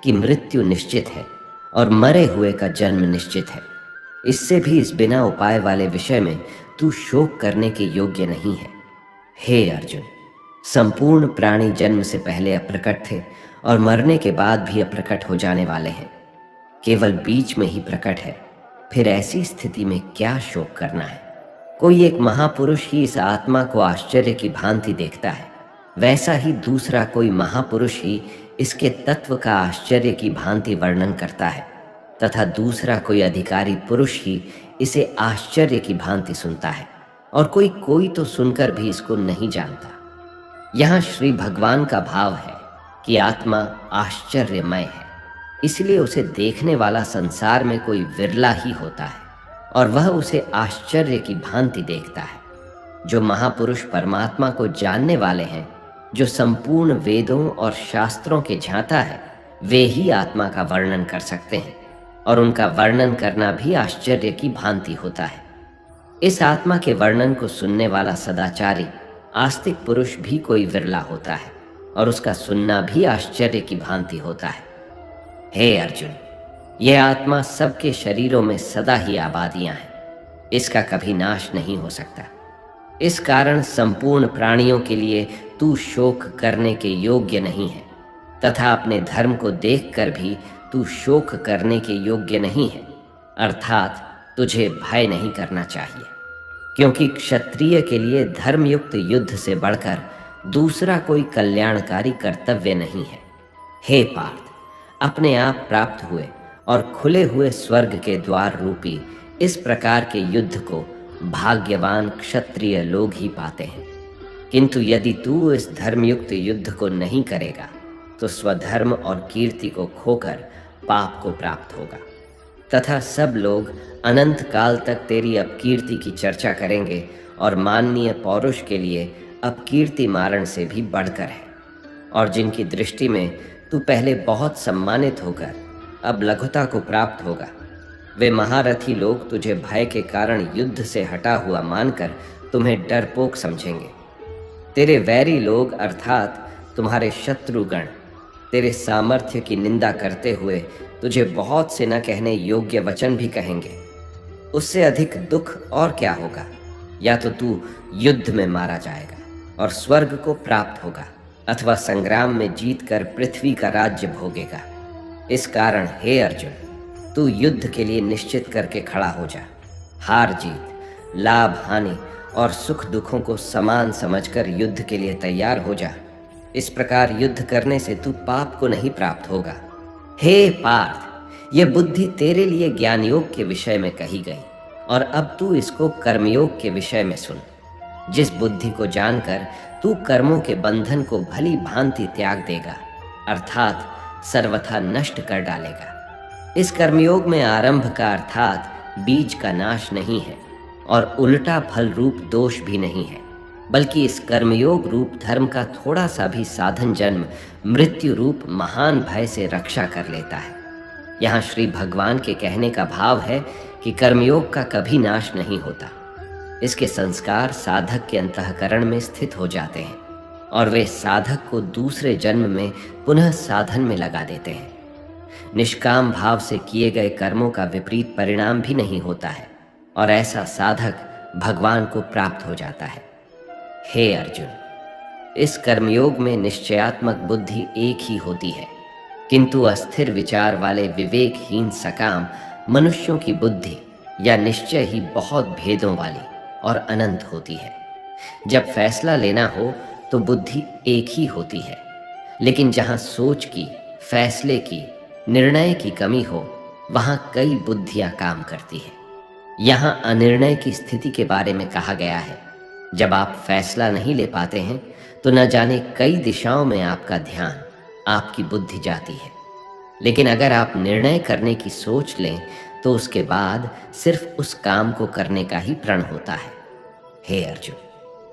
कि मृत्यु निश्चित है और मरे हुए का जन्म निश्चित है। इससे भी इस बिना उपाय वाले विषय में तू शोक करने के योग्य नहीं है। हे अर्जुन, संपूर्ण प्राणी जन्म से पहले अप्रकट थे और मरने के बाद भी अप्रकट हो जाने वाले हैं। केवल बीच में ही प्रकट है। फिर ऐसी स्थिति में क्या शोक करना है? कोई एक महापुरुष ही इस आत्मा को आश्चर्य की भांति देखता है, वैसा ही दूसरा कोई महापुरुष ही इसके तत्व का आश्चर्य की भांति वर्णन करता है, तथा दूसरा कोई अधिकारी पुरुष ही इसे आश्चर्य की भांति सुनता है, और कोई तो सुनकर भी इसको नहीं जानता। यहाँ श्री भगवान का भाव है कि आत्मा आश्चर्यमय है, इसलिए उसे देखने वाला संसार में कोई विरला ही होता है, और वह उसे आश्चर्य की भांति देखता है। जो महापुरुष परमात्मा को जानने वाले हैं, जो संपूर्ण वेदों और शास्त्रों के ज्ञाता है, वे ही आत्मा का वर्णन कर सकते हैं, और उनका वर्णन करना भी आश्चर्य की भांति होता है। इस आत्मा के वर्णन को सुनने वाला सदाचारी आस्तिक पुरुष भी कोई विरला होता है, और उसका सुनना भी आश्चर्य की भांति होता है। हे अर्जुन, यह आत्मा सबके शरीरों में सदा ही आबादियां हैं, इसका कभी नाश नहीं हो सकता। इस कारण संपूर्ण प्राणियों के लिए तू शोक करने के योग्य नहीं है, तथा अपने धर्म को देखकर भी तू शोक करने के योग्य नहीं है, अर्थात तुझे भय नहीं करना चाहिए, क्योंकि क्षत्रिय के लिए धर्मयुक्त युद्ध से बढ़कर दूसरा कोई कल्याणकारी कर्तव्य नहीं है। हे पार्थ, अपने आप प्राप्त हुए और खुले हुए स्वर्ग के द्वार रूपी इस प्रकार के युद्ध को भाग्यवान क्षत्रिय लोग ही पाते हैं। किंतु यदि तू इस धर्मयुक्त युद्ध को नहीं करेगा तो स्वधर्म और कीर्ति को खोकर पाप को प्राप्त होगा, तथा सब लोग अनंत काल तक तेरी अपकीर्ति की चर्चा करेंगे, और माननीय पौरुष के लिए अपकीर्ति मारण से भी बढ़कर है। और जिनकी दृष्टि में तू पहले बहुत सम्मानित होकर अब लघुता को प्राप्त होगा, वे महारथी लोग तुझे भय के कारण युद्ध से हटा हुआ मानकर तुम्हें डरपोक समझेंगे। तेरे वैरी लोग अर्थात तुम्हारे शत्रुगण तेरे सामर्थ्य की निंदा करते हुए तुझे बहुत से न कहने योग्य वचन भी कहेंगे। उससे अधिक दुख और क्या होगा? या तो तू युद्ध में मारा जाएगा और स्वर्ग को प्राप्त होगा, अथवा संग्राम में जीतकर पृथ्वी का राज्य भोगेगा। इस कारण हे अर्जुन, तू युद्ध के लिए निश्चित करके खड़ा हो जा। हार जीत, लाभ हानि और सुख दुखों को समान समझकर युद्ध के लिए तैयार हो जा। इस प्रकार युद्ध करने से तू पाप को नहीं प्राप्त होगा। हे पार्थ, यह बुद्धि तेरे लिए ज्ञान योग के विषय में कही गई, और अब तू इसको कर्मयोग के विषय में सुन। जिस बुद्धि को जानकर तू कर्मों के बंधन को भली भांति त्याग देगा, अर्थात सर्वथा नष्ट कर डालेगा। इस कर्मयोग में आरंभ का अर्थात बीज का नाश नहीं है, और उल्टा फल रूप दोष भी नहीं है, बल्कि इस कर्मयोग रूप धर्म का थोड़ा सा भी साधन जन्म मृत्यु रूप महान भय से रक्षा कर लेता है। यहाँ श्री भगवान के कहने का भाव है कि कर्मयोग का कभी नाश नहीं होता। इसके संस्कार साधक के अंतःकरण में स्थित हो जाते हैं, और वे साधक को दूसरे जन्म में पुनः साधन में लगा देते हैं। निष्काम भाव से किए गए कर्मों का विपरीत परिणाम भी नहीं होता है, और ऐसा साधक भगवान को प्राप्त हो जाता है। हे अर्जुन, इस कर्मयोग में निश्चयात्मक बुद्धि एक ही होती है, किंतु अस्थिर विचार वाले विवेकहीन सकाम मनुष्यों की बुद्धि या निश्चय ही बहुत भेदों वाली और अनंत होती है। जब फैसला लेना हो तो बुद्धि एक ही होती है, लेकिन जहाँ सोच की, फैसले की, निर्णय की कमी हो, वहाँ कई बुद्धियाँ काम करती है। यहाँ अनिर्णय की स्थिति के बारे में कहा गया है। जब आप फैसला नहीं ले पाते हैं तो न जाने कई दिशाओं में आपका ध्यान, आपकी बुद्धि जाती है। लेकिन अगर आप निर्णय करने की सोच लें तो उसके बाद सिर्फ उस काम को करने का ही प्रण होता है। हे अर्जुन,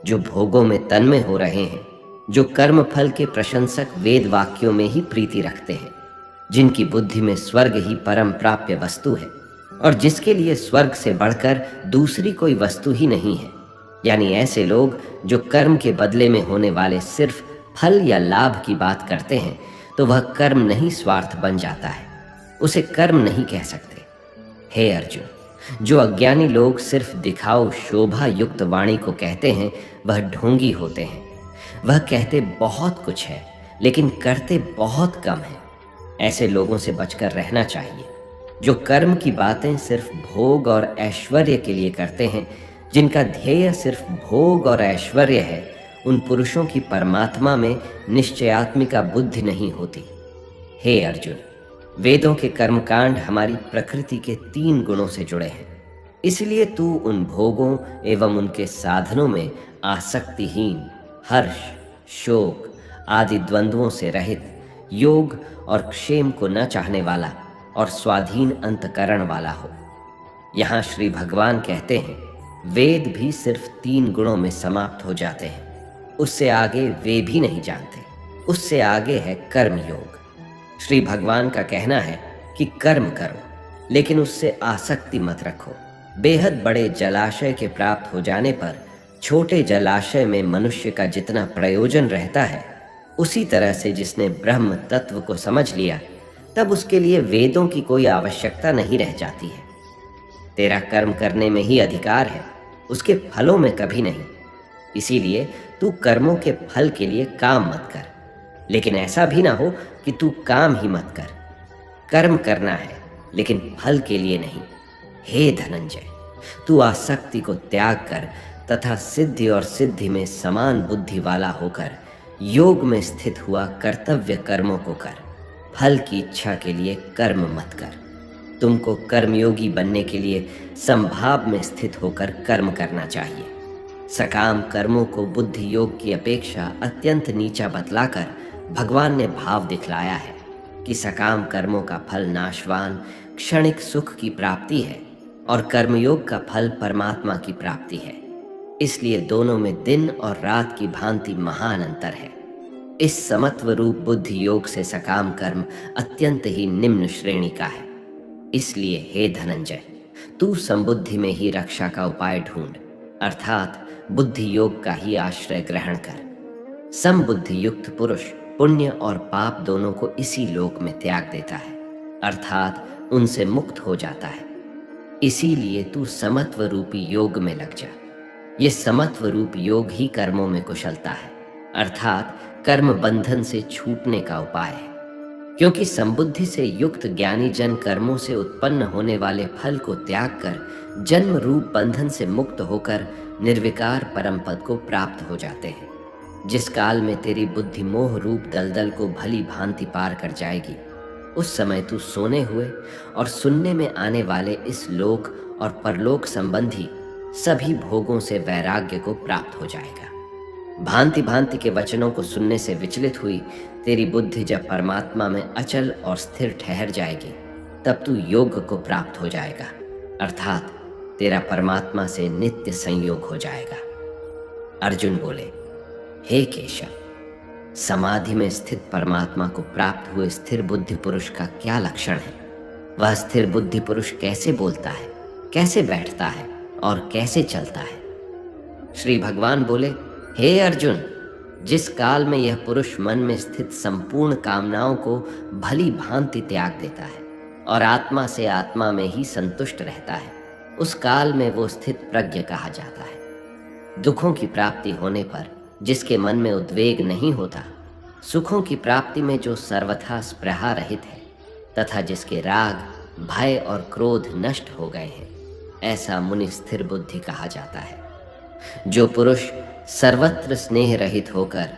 जो भोगों में तन्मय हो रहे हैं, जो कर्म फल के प्रशंसक वेद वाक्यों में ही प्रीति रखते हैं, जिनकी बुद्धि में स्वर्ग ही परम प्राप्य वस्तु है, और जिसके लिए स्वर्ग से बढ़कर दूसरी कोई वस्तु ही नहीं है, यानी ऐसे लोग जो कर्म के बदले में होने वाले सिर्फ फल या लाभ की बात करते हैं, तो वह कर्म नहीं स्वार्थ बन जाता है, उसे कर्म नहीं कह सकते। हे अर्जुन, जो अज्ञानी लोग सिर्फ दिखाओ शोभा युक्त वाणी को कहते हैं वह ढोंगी होते हैं। वह कहते बहुत कुछ है लेकिन करते बहुत कम है। ऐसे लोगों से बचकर रहना चाहिए। जो कर्म की बातें सिर्फ भोग और ऐश्वर्य के लिए करते हैं, जिनका ध्येय सिर्फ भोग और ऐश्वर्य है, उन पुरुषों की परमात्मा में निश्चयात्मिका बुद्धि नहीं होती। हे अर्जुन, वेदों के कर्मकांड हमारी प्रकृति के 3 गुणों से जुड़े हैं। इसलिए तू उन भोगों एवं उनके साधनों में आसक्तिहीन, हर्ष, शोक आदि द्वंद्वों से रहित, योग और क्षेम को न चाहने वाला और स्वाधीन अंतकरण वाला हो। यहाँ श्री भगवान कहते हैं, वेद भी सिर्फ 3 गुणों में समाप्त हो जाते हैं, उससे आगे वे भी नहीं जानते। उससे आगे है कर्म योग। श्री भगवान का कहना है कि कर्म करो, लेकिन उससे आसक्ति मत रखो। बेहद बड़े जलाशय के प्राप्त हो जाने पर छोटे जलाशय में मनुष्य का जितना प्रयोजन रहता है, उसी तरह से जिसने ब्रह्म तत्व को समझ लिया, तब उसके लिए वेदों की कोई आवश्यकता नहीं रह जाती है। तेरा कर्म करने में ही अधिकार है, उसके फलों में कभी नहीं। इसीलिए तू कर्मों के फल के लिए काम मत कर, लेकिन ऐसा भी ना हो कि तू काम ही मत कर। कर्म करना है लेकिन फल के लिए नहीं। हे धनंजय, तू आसक्ति को त्याग कर तथा सिद्धि और सिद्धि में समान बुद्धि वाला होकर योग में स्थित हुआ कर्तव्य कर्मों को कर। फल की इच्छा के लिए कर्म मत कर। तुमको कर्मयोगी बनने के लिए संभाव में स्थित होकर कर्म करना चाहिए। सकाम कर्मों को बुद्धि योग की अपेक्षा अत्यंत नीचा बतलाकर भगवान ने भाव दिखलाया है कि सकाम कर्मों का फल नाशवान क्षणिक सुख की प्राप्ति है और कर्मयोग का फल परमात्मा की प्राप्ति है। इसलिए दोनों में दिन और रात की भांति महान अंतर है। इस समत्व रूप बुद्धि योग से सकाम कर्म अत्यंत ही निम्न श्रेणी का है। इसलिए हे धनंजय, तू संबुद्धि में ही रक्षा का उपाय ढूंढ, अर्थात बुद्धि योग का ही आश्रय ग्रहण कर। समबुद्धि युक्त पुरुष पुण्य और पाप दोनों को इसी लोक में त्याग देता है, अर्थात उनसे मुक्त हो जाता है। इसीलिए तू समत्व रूपी योग में लग जा। ये समत्व रूप योग ही कर्मों में कुशलता है, अर्थात कर्म बंधन से छूटने का उपाय है। क्योंकि संबुद्धि से युक्त ज्ञानी जन कर्मों से उत्पन्न होने वाले फल को त्याग कर जन्म रूप बंधन से मुक्त होकर निर्विकार परम पद को प्राप्त हो जाते हैं। जिस काल में तेरी बुद्धि मोह रूप दलदल को भली भांति पार कर जाएगी, उस समय तू सोने हुए और सुनने में आने वाले इस लोक और परलोक संबंधी सभी भोगों से वैराग्य को प्राप्त हो जाएगा। भांति भांति के वचनों को सुनने से विचलित हुई तेरी बुद्धि जब परमात्मा में अचल और स्थिर ठहर जाएगी, तब तू योग को प्राप्त हो जाएगा, अर्थात तेरा परमात्मा से नित्य संयोग हो जाएगा। अर्जुन बोले, हे केशव, समाधि में स्थित परमात्मा को प्राप्त हुए स्थिर बुद्धि पुरुष का क्या लक्षण है? वह स्थिर बुद्धि पुरुष कैसे बोलता है, कैसे बैठता है और कैसे चलता है? श्री भगवान बोले, हे अर्जुन, जिस काल में यह पुरुष मन में स्थित संपूर्ण कामनाओं को भली भांति त्याग देता है और आत्मा से आत्मा में ही संतुष्ट रहता है, उस काल में वो स्थित प्रज्ञ कहा जाता है। दुखों की प्राप्ति होने पर जिसके मन में उद्वेग नहीं होता, सुखों की प्राप्ति में जो सर्वथा स्पृहा रहित है तथा जिसके राग, भय और क्रोध नष्ट हो गए हैं, ऐसा मुनि स्थिर बुद्धि कहा जाता है। जो पुरुष सर्वत्र स्नेह रहित होकर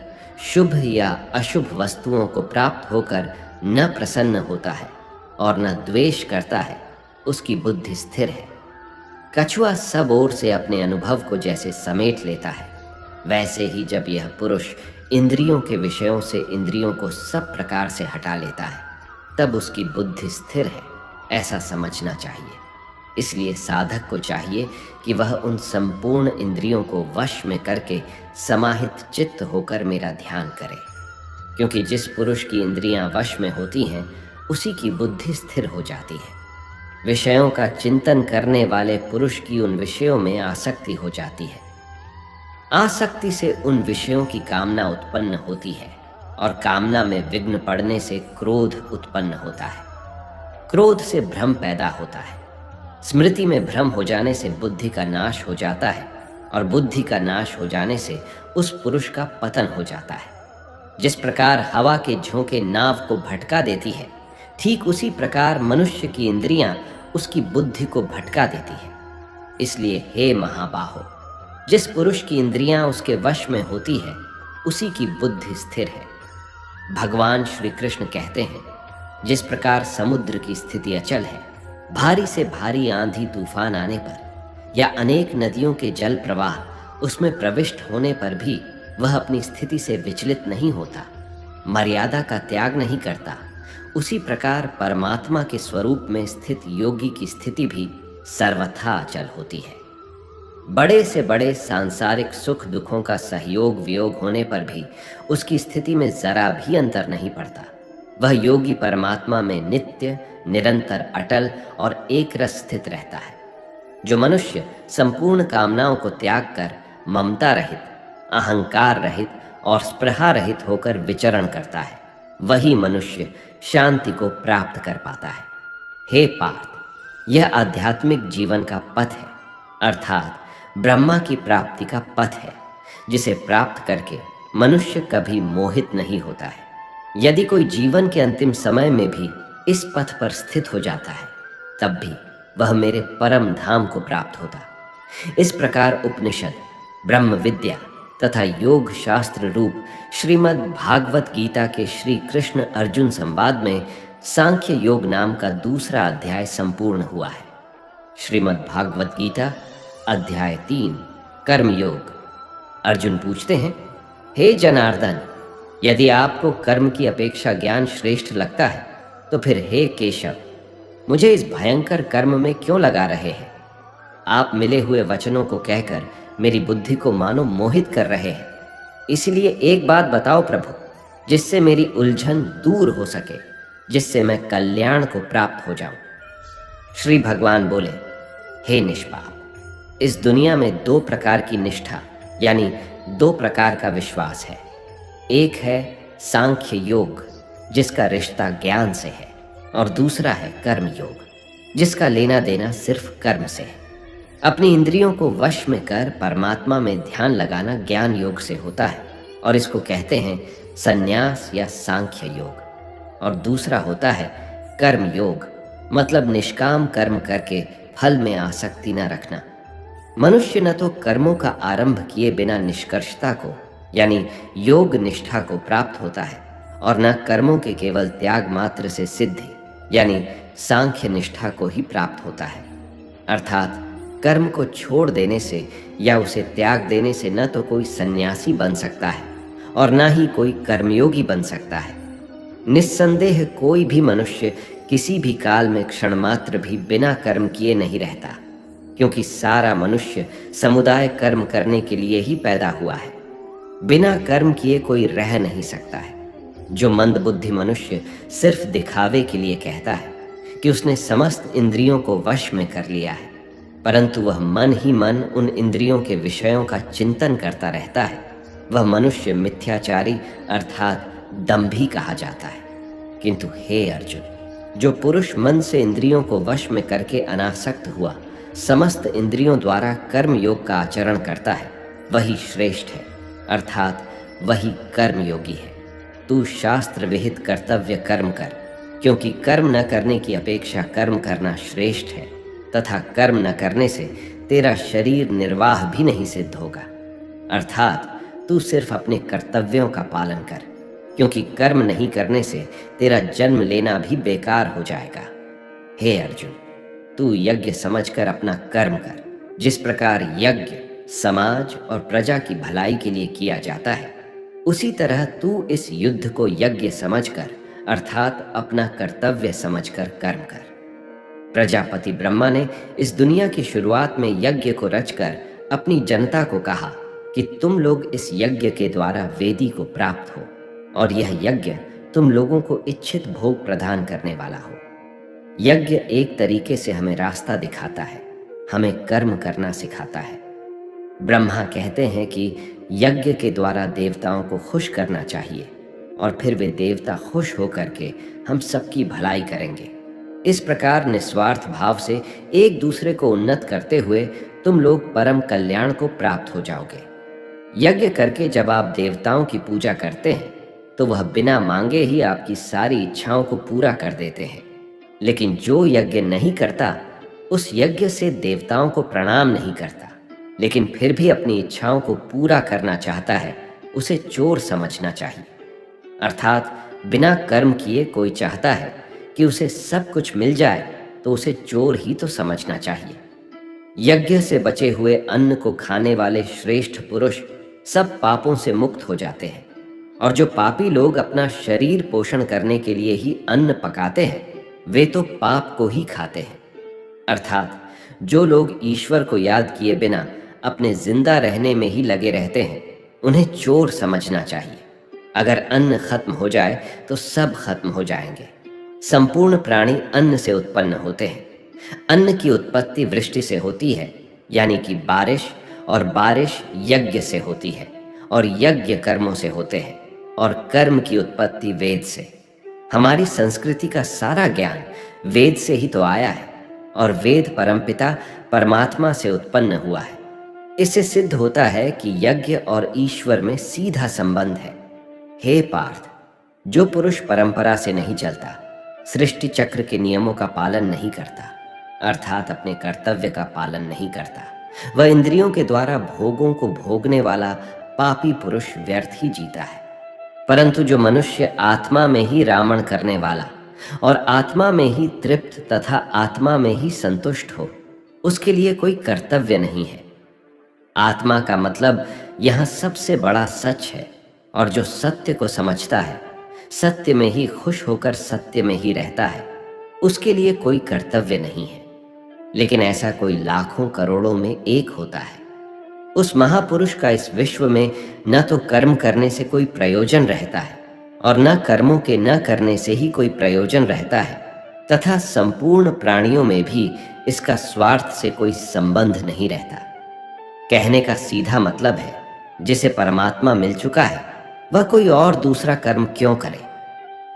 शुभ या अशुभ वस्तुओं को प्राप्त होकर न प्रसन्न होता है और न द्वेष करता है, उसकी बुद्धि स्थिर है। कछुआ सब ओर से अपने अनुभव को जैसे समेट लेता है, वैसे ही जब यह पुरुष इंद्रियों के विषयों से इंद्रियों को सब प्रकार से हटा लेता है, तब उसकी बुद्धि स्थिर है, ऐसा समझना चाहिए। इसलिए साधक को चाहिए कि वह उन संपूर्ण इंद्रियों को वश में करके समाहित चित्त होकर मेरा ध्यान करे, क्योंकि जिस पुरुष की इंद्रियां वश में होती हैं, उसी की बुद्धि स्थिर हो जाती है। विषयों का चिंतन करने वाले पुरुष की उन विषयों में आसक्ति हो जाती है। आसक्ति से उन विषयों की कामना उत्पन्न होती है और कामना में विघ्न पड़ने से क्रोध उत्पन्न होता है। क्रोध से भ्रम पैदा होता है। स्मृति में भ्रम हो जाने से बुद्धि का नाश हो जाता है, और बुद्धि का नाश हो जाने से उस पुरुष का पतन हो जाता है। जिस प्रकार हवा के झोंके नाव को भटका देती है, ठीक उसी प्रकार मनुष्य की इंद्रियां उसकी बुद्धि को भटका देती है। इसलिए हे महाबाहो, जिस पुरुष की इंद्रियां उसके वश में होती है, उसी की बुद्धि स्थिर है। भगवान श्री कृष्ण कहते हैं, जिस प्रकार समुद्र की स्थिति अचल है, भारी से भारी आंधी तूफान आने पर या अनेक नदियों के जल प्रवाह उसमें प्रविष्ट होने पर भी वह अपनी स्थिति से विचलित नहीं होता, मर्यादा का त्याग नहीं करता, उसी प्रकार परमात्मा के स्वरूप में स्थित योगी की स्थिति भी सर्वथा अचल होती है। बड़े से बड़े सांसारिक सुख दुखों का सहयोग वियोग होने पर भी उसकी स्थिति में जरा भी अंतर नहीं पड़ता। वह योगी परमात्मा में नित्य, निरंतर, अटल और एक रस स्थित रहता है। जो मनुष्य संपूर्ण कामनाओं को त्याग कर ममता रहित, अहंकार रहित और स्पृहा रहित होकर विचरण करता है, वही मनुष्य शांति को प्राप्त कर पाता है। हे पार्थ, यह आध्यात्मिक जीवन का पथ है, अर्थात ब्रह्मा की प्राप्ति का पथ है, जिसे प्राप्त करके मनुष्य कभी मोहित नहीं होता है। यदि कोई जीवन के अंतिम समय में भी इस पथ पर स्थित हो जाता है, तब भी वह मेरे परम धाम को प्राप्त होता। इस प्रकार उपनिषद, ब्रह्म विद्या तथा योग शास्त्र रूप श्रीमद् भागवत गीता के श्री कृष्ण अर्जुन संवाद में सांख्य योग नाम का दूसरा अध्याय संपूर्ण हुआ है। श्रीमद् भागवत गीता अध्याय 3 कर्म योग। अर्जुन पूछते हैं, हे जनार्दन, यदि आपको कर्म की अपेक्षा ज्ञान श्रेष्ठ लगता है, तो फिर हे केशव, मुझे इस भयंकर कर्म में क्यों लगा रहे हैं? आप मिले हुए वचनों को कहकर मेरी बुद्धि को मानो मोहित कर रहे हैं। इसलिए एक बात बताओ प्रभु, जिससे मेरी उलझन दूर हो सके, जिससे मैं कल्याण को प्राप्त हो जाऊं। श्री भगवान बोले, हे निष्पाप, इस दुनिया में 2 प्रकार की निष्ठा यानी 2 प्रकार का विश्वास है। एक है सांख्य योग, जिसका रिश्ता ज्ञान से है, और दूसरा है कर्म योग, जिसका लेना देना सिर्फ कर्म से है। अपनी इंद्रियों को वश में कर परमात्मा में ध्यान लगाना ज्ञान योग से होता है, और इसको कहते हैं संन्यास या सांख्य योग। और दूसरा होता है कर्म योग, मतलब निष्काम कर्म करके फल में आसक्ति न रखना। मनुष्य न तो कर्मों का आरंभ किए बिना निष्कर्षता को यानी योग निष्ठा को प्राप्त होता है, और न कर्मों के केवल त्याग मात्र से सिद्धि यानी सांख्य निष्ठा को ही प्राप्त होता है। अर्थात कर्म को छोड़ देने से या उसे त्याग देने से न तो कोई सन्यासी बन सकता है और न ही कोई कर्मयोगी बन सकता है। निस्संदेह कोई भी मनुष्य किसी भी काल में क्षण मात्र भी बिना कर्म किए नहीं रहता, क्योंकि सारा मनुष्य समुदाय कर्म करने के लिए ही पैदा हुआ है। बिना कर्म किए कोई रह नहीं सकता है। जो मंदबुद्धि मनुष्य सिर्फ दिखावे के लिए कहता है कि उसने समस्त इंद्रियों को वश में कर लिया है, परंतु वह मन ही मन उन इंद्रियों के विषयों का चिंतन करता रहता है, वह मनुष्य मिथ्याचारी अर्थात दंभी कहा जाता है। किंतु हे अर्जुन, जो पुरुष मन से इंद्रियों को वश में करके अनासक्त हुआ समस्त इंद्रियों द्वारा कर्म योग का आचरण करता है, वही श्रेष्ठ है, अर्थात वही कर्म योगी है। तू शास्त्र विहित कर्तव्य कर्म कर, क्योंकि कर्म न करने की अपेक्षा कर्म करना श्रेष्ठ है, तथा कर्म न करने से तेरा शरीर निर्वाह भी नहीं सिद्ध होगा। अर्थात तू सिर्फ अपने कर्तव्यों का पालन कर, क्योंकि कर्म नहीं करने से तेरा जन्म लेना भी बेकार हो जाएगा। हे अर्जुन, तू यज्ञ समझकर अपना कर्म कर। जिस प्रकार यज्ञ समाज और प्रजा की भलाई के लिए किया जाता है, उसी तरह तू इस युद्ध को यज्ञ समझकर अर्थात अपना कर्तव्य समझकर कर्म कर। प्रजापति ब्रह्मा ने इस दुनिया की शुरुआत में यज्ञ को रचकर अपनी जनता को कहा कि तुम लोग इस यज्ञ के द्वारा वेदी को प्राप्त हो, और यह यज्ञ तुम लोगों को इच्छित भोग प्रदान करने वाला हो। यज्ञ एक तरीके से हमें रास्ता दिखाता है, हमें कर्म करना सिखाता है। ब्रह्मा कहते हैं कि यज्ञ के द्वारा देवताओं को खुश करना चाहिए, और फिर वे देवता खुश होकर के हम सबकी भलाई करेंगे। इस प्रकार निस्वार्थ भाव से एक दूसरे को उन्नत करते हुए तुम लोग परम कल्याण को प्राप्त हो जाओगे। यज्ञ करके जब आप देवताओं की पूजा करते हैं तो वह बिना मांगे ही आपकी सारी इच्छाओं को पूरा कर देते हैं। लेकिन जो यज्ञ नहीं करता उस यज्ञ से देवताओं को प्रणाम नहीं करता, लेकिन फिर भी अपनी इच्छाओं को पूरा करना चाहता है, उसे चोर समझना चाहिए। अर्थात बिना कर्म किए कोई चाहता है कि उसे सब कुछ मिल जाए तो उसे चोर ही तो समझना चाहिए। यज्ञ से बचे हुए अन्न को खाने वाले श्रेष्ठ पुरुष सब पापों से मुक्त हो जाते हैं, और जो पापी लोग अपना शरीर पोषण करने के लिए ही अन्न पकाते हैं वे तो पाप को ही खाते हैं। अर्थात जो लोग ईश्वर को याद किए बिना अपने जिंदा रहने में ही लगे रहते हैं उन्हें चोर समझना चाहिए। अगर अन्न खत्म हो जाए तो सब खत्म हो जाएंगे। संपूर्ण प्राणी अन्न से उत्पन्न होते हैं। अन्न की उत्पत्ति वृष्टि से होती है, यानी कि बारिश, और बारिश यज्ञ से होती है, और यज्ञ कर्मों से होते हैं, और कर्म की उत्पत्ति वेद से। हमारी संस्कृति का सारा ज्ञान वेद से ही तो आया है, और वेद परमपिता परमात्मा से उत्पन्न हुआ है। इससे सिद्ध होता है कि यज्ञ और ईश्वर में सीधा संबंध है। हे पार्थ, जो पुरुष परंपरा से नहीं चलता, सृष्टि चक्र के नियमों का पालन नहीं करता, अर्थात अपने कर्तव्य का पालन नहीं करता, वह इंद्रियों के द्वारा भोगों को भोगने वाला पापी पुरुष व्यर्थ ही जीता है। परंतु जो मनुष्य आत्मा में ही रावण करने वाला और आत्मा में ही तृप्त तथा आत्मा में ही संतुष्ट हो, उसके लिए कोई कर्तव्य नहीं है। आत्मा का मतलब यहाँ सबसे बड़ा सच है, और जो सत्य को समझता है, सत्य में ही खुश होकर सत्य में ही रहता है, उसके लिए कोई कर्तव्य नहीं है। लेकिन ऐसा कोई लाखों करोड़ों में एक होता है। उस महापुरुष का इस विश्व में न तो कर्म करने से कोई प्रयोजन रहता है और न कर्मों के न करने से ही कोई प्रयोजन रहता है, तथा संपूर्ण प्राणियों में भी इसका स्वार्थ से कोई संबंध नहीं रहता। कहने का सीधा मतलब है, जिसे परमात्मा मिल चुका है वह कोई और दूसरा कर्म क्यों करे।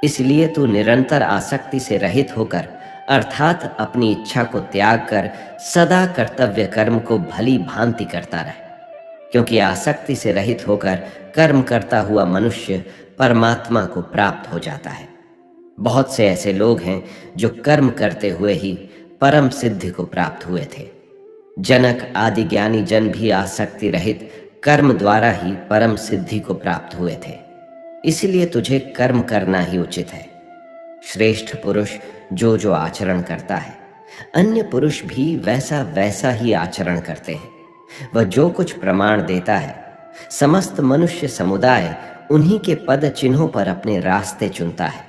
इसलिए तू निरंतर आसक्ति से रहित होकर, अर्थात अपनी इच्छा को त्याग कर सदा कर्तव्य कर्म को भली भांति करता रहे, क्योंकि आसक्ति से रहित होकर कर्म करता हुआ मनुष्य परमात्मा को प्राप्त हो जाता है। बहुत से ऐसे लोग हैं जो कर्म करते हुए ही परम सिद्धि को प्राप्त हुए थे। जनक आदि ज्ञानी जन भी आसक्ति रहित कर्म द्वारा ही परम सिद्धि को प्राप्त हुए थे। इसलिए तुझे कर्म करना ही उचित है। श्रेष्ठ पुरुष जो जो आचरण करता है, अन्य पुरुष भी वैसा वैसा ही आचरण करते हैं। वह जो कुछ प्रमाण देता है, समस्त मनुष्य समुदाय उन्हीं के पद चिन्हों पर अपने रास्ते चुनता है।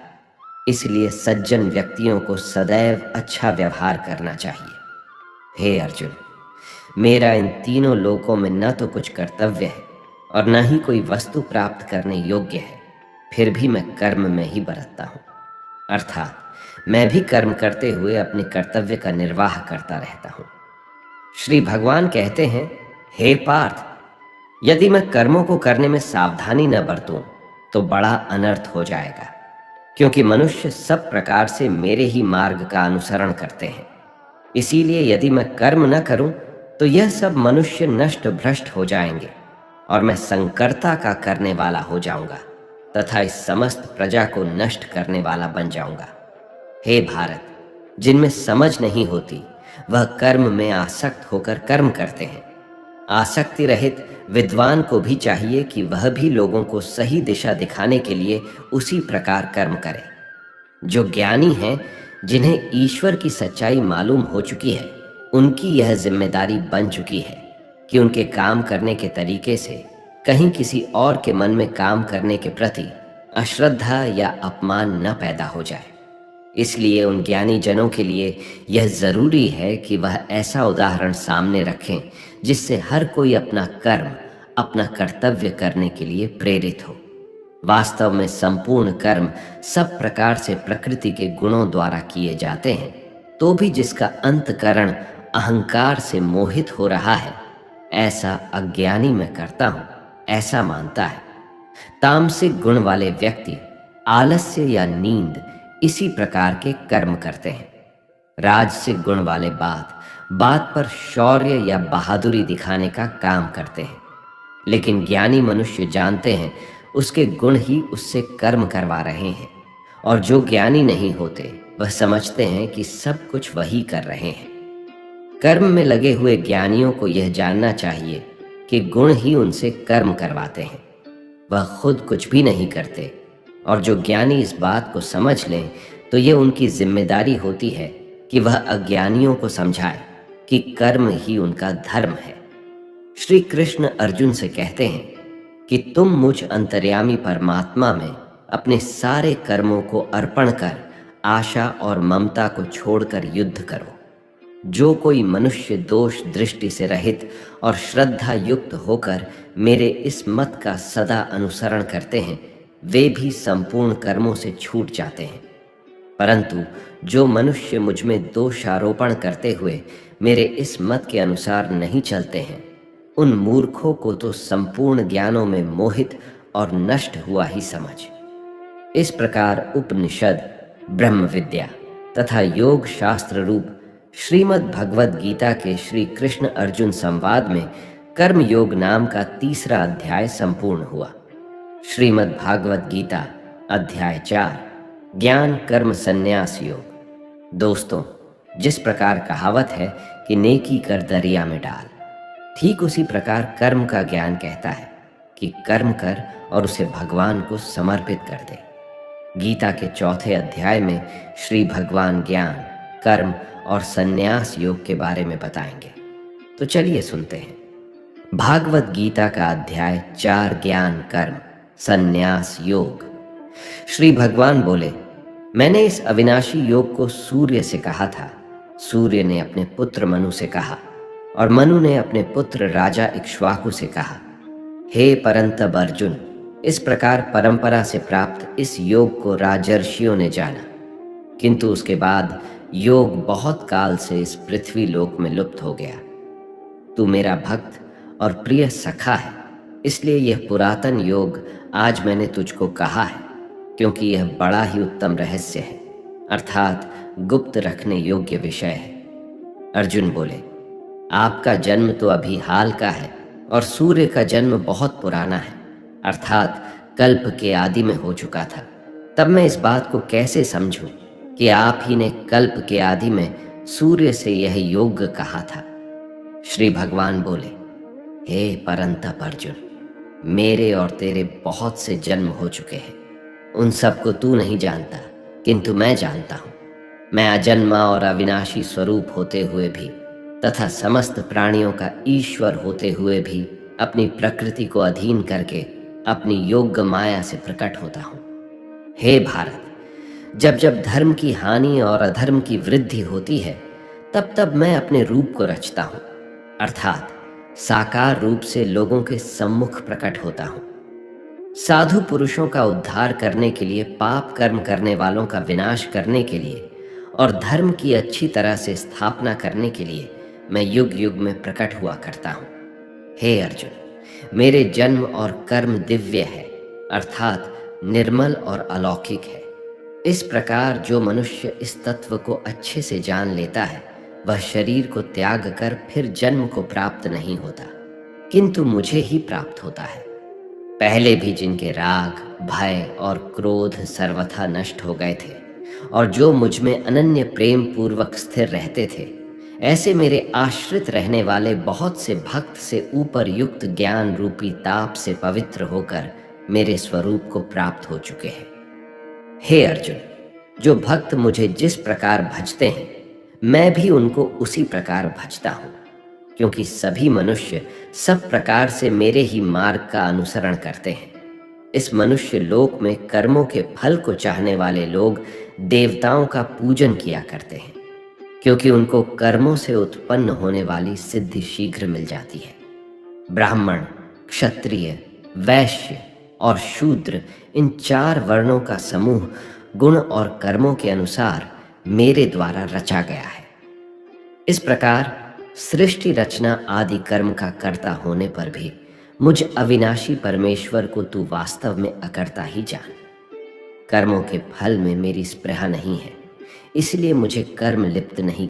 इसलिए सज्जन व्यक्तियों को सदैव अच्छा व्यवहार करना चाहिए। हे अर्जुन, मेरा इन तीनों लोकों में न तो कुछ कर्तव्य है और न ही कोई वस्तु प्राप्त करने योग्य है, फिर भी मैं कर्म में ही बरतता हूँ। अर्थात मैं भी कर्म करते हुए अपने कर्तव्य का निर्वाह करता रहता हूँ। श्री भगवान कहते हैं, हे पार्थ, यदि मैं कर्मों को करने में सावधानी न बरतूं तो बड़ा अनर्थ हो जाएगा, क्योंकि मनुष्य सब प्रकार से मेरे ही मार्ग का अनुसरण करते हैं। इसीलिए यदि मैं कर्म न करूं तो यह सब मनुष्य नष्ट भ्रष्ट हो जाएंगे और मैं संकर्ता का करने वाला हो जाऊंगा तथा इस समस्त प्रजा को नष्ट करने वाला बन जाऊंगा। हे भारत, जिनमें समझ नहीं होती वह कर्म में आसक्त होकर कर्म करते हैं। आसक्ति रहित विद्वान को भी चाहिए कि वह भी लोगों को सही दिशा दिखाने के लिए उसी प्रकार कर्म करे। जो ज्ञानी हैं, जिन्हें ईश्वर की सच्चाई मालूम हो चुकी है, उनकी यह जिम्मेदारी बन चुकी है कि उनके काम करने के तरीके से कहीं किसी और के मन में काम करने के प्रति अश्रद्धा या अपमान न पैदा हो जाए। इसलिए उन ज्ञानी जनों के लिए यह जरूरी है कि वह ऐसा उदाहरण सामने रखें जिससे हर कोई अपना कर्म, अपना कर्तव्य करने के लिए प्रेरित हो। वास्तव में संपूर्ण कर्म सब प्रकार से प्रकृति के गुणों द्वारा किए जाते हैं, तो भी जिसका अंतकरण अहंकार से मोहित हो रहा है, ऐसा अज्ञानी मैं करता हूँ, ऐसा मानता है। तामसिक गुण वाले व्यक्ति आलस्य या नींद इसी प्रकार के कर्म करते हैं। राजसिक गुण वाले बात बात पर शौर्य या बहादुरी दिखाने का काम करते हैं। लेकिन ज्ञानी मनुष्य जानते हैं उसके गुण ही उससे कर्म करवा रहे हैं, और जो ज्ञानी नहीं होते वह समझते हैं कि सब कुछ वही कर रहे हैं। कर्म में लगे हुए ज्ञानियों को यह जानना चाहिए कि गुण ही उनसे कर्म करवाते हैं, वह खुद कुछ भी नहीं करते। और जो ज्ञानी इस बात को समझ लें तो ये उनकी जिम्मेदारी होती है कि वह अज्ञानियों को समझाए कि कर्म ही उनका धर्म है। श्री कृष्ण अर्जुन से कहते हैं कि तुम मुझ अंतर्यामी परमात्मा में अपने सारे कर्मों को अर्पण कर आशा और ममता को छोड़कर युद्ध करो। जो कोई मनुष्य दोष दृष्टि से रहित और श्रद्धा युक्त होकर मेरे इस मत का सदा अनुसरण करते हैं वे भी संपूर्ण कर्मों से छूट जाते हैं। परंतु जो मनुष्य मुझ में दोषारोपण करते हुए मेरे इस मत के अनुसार नहीं चलते हैं उन मूर्खों को तो संपूर्ण ज्ञानों में मोहित और नष्ट हुआ ही समझ। इस प्रकार उपनिषद, ब्रह्म विद्या तथा योग शास्त्र रूप श्रीमद् भगवद गीता के श्री कृष्ण अर्जुन संवाद में कर्म योग नाम का तीसरा अध्याय संपूर्ण हुआ। श्रीमद् भागवत गीता अध्याय 4 ज्ञान कर्म संन्यास योग। दोस्तों, जिस प्रकार कहावत है कि नेकी कर दरिया में डाल, ठीक उसी प्रकार कर्म का ज्ञान कहता है कि कर्म कर और उसे भगवान को समर्पित कर दे। गीता के चौथे अध्याय में श्री भगवान ज्ञान, कर्म और संन्यास योग के बारे में बताएंगे। तो चलिए सुनते हैं। भागवत गीता का अध्याय 4 ज्ञान कर्म संन्यास योग। श्री भगवान बोले, मैंने इस अविनाशी योग को सूर्य से कहा था, सूर्य ने अपने पुत्र मनु से कहा, और मनु ने अपने पुत्र राजा इक्ष्वाकु से कहा। हे परंतप अर्जुन, इस प्रकार परंपरा से प्राप्त इस योग को राजर्षियों ने जाना, किंतु उसके बाद योग बहुत काल से इस पृथ्वी लोक में लुप्त हो गया। तू मेरा भक्त और प्रिय सखा है, इसलिए यह पुरातन योग आज मैंने तुझको कहा है, क्योंकि यह बड़ा ही उत्तम रहस्य है, अर्थात गुप्त रखने योग्य विषय है। अर्जुन बोले, आपका जन्म तो अभी हाल का है और सूर्य का जन्म बहुत पुराना है, अर्थात कल्प के आदि में हो चुका था। तब मैं इस बात को कैसे समझूं कि आप ही ने कल्प के आदि में सूर्य से यह योग कहा था। श्री भगवान बोले, हे परंतप अर्जुन, मेरे और तेरे बहुत से जन्म हो चुके हैं, उन सब को तू नहीं जानता, किंतु मैं जानता हूँ। मैं अजन्मा और अविनाशी स्वरूप होते हुए भी तथा समस्त प्राणियों का ईश्वर होते हुए भी अपनी प्रकृति को अधीन करके अपनी योग्य माया से प्रकट होता हूँ। हे भारत, जब जब धर्म की हानि और अधर्म की वृद्धि होती है तब तब मैं अपने रूप को रचता हूँ, अर्थात साकार रूप से लोगों के सम्मुख प्रकट होता हूँ। साधु पुरुषों का उद्धार करने के लिए, पाप कर्म करने वालों का विनाश करने के लिए और धर्म की अच्छी तरह से स्थापना करने के लिए मैं युग युग में प्रकट हुआ करता हूँ। हे अर्जुन, मेरे जन्म और कर्म दिव्य है, अर्थात निर्मल और अलौकिक है। इस प्रकार जो मनुष्य इस तत्व को अच्छे से जान लेता है वह शरीर को त्याग कर फिर जन्म को प्राप्त नहीं होता, किंतु मुझे ही प्राप्त होता है। पहले भी जिनके राग, भय और क्रोध सर्वथा नष्ट हो गए थे और जो मुझ में अनन्य प्रेम पूर्वक स्थिर रहते थे, ऐसे मेरे आश्रित रहने वाले बहुत से भक्त से ऊपर युक्त ज्ञान रूपी ताप से पवित्र होकर मेरे स्वरूप को प्राप्त हो चुके हैं। हे अर्जुन, जो भक्त मुझे जिस प्रकार भजते हैं मैं भी उनको उसी प्रकार भजता हूँ, क्योंकि सभी मनुष्य सब प्रकार से मेरे ही मार्ग का अनुसरण करते हैं। इस मनुष्य लोक में कर्मों के फल को चाहने वाले लोग देवताओं का पूजन किया करते हैं, क्योंकि उनको कर्मों से उत्पन्न होने वाली सिद्धि शीघ्र मिल जाती है। ब्राह्मण, क्षत्रिय, वैश्य और शूद्र, इन 4 वर्णों का समूह गुण और कर्मों के अनुसार मेरे द्वारा रचा गया है। इस प्रकार सृष्टि रचना आदि कर्म का कर्ता होने पर भी मुझ अविनाशी परमेश्वर को तू वास्तव में अकर्ता ही जान। कर्मों के फल में मेरी स्पृहा नहीं है, इसलिए मुझे कर्म लिप्त नहीं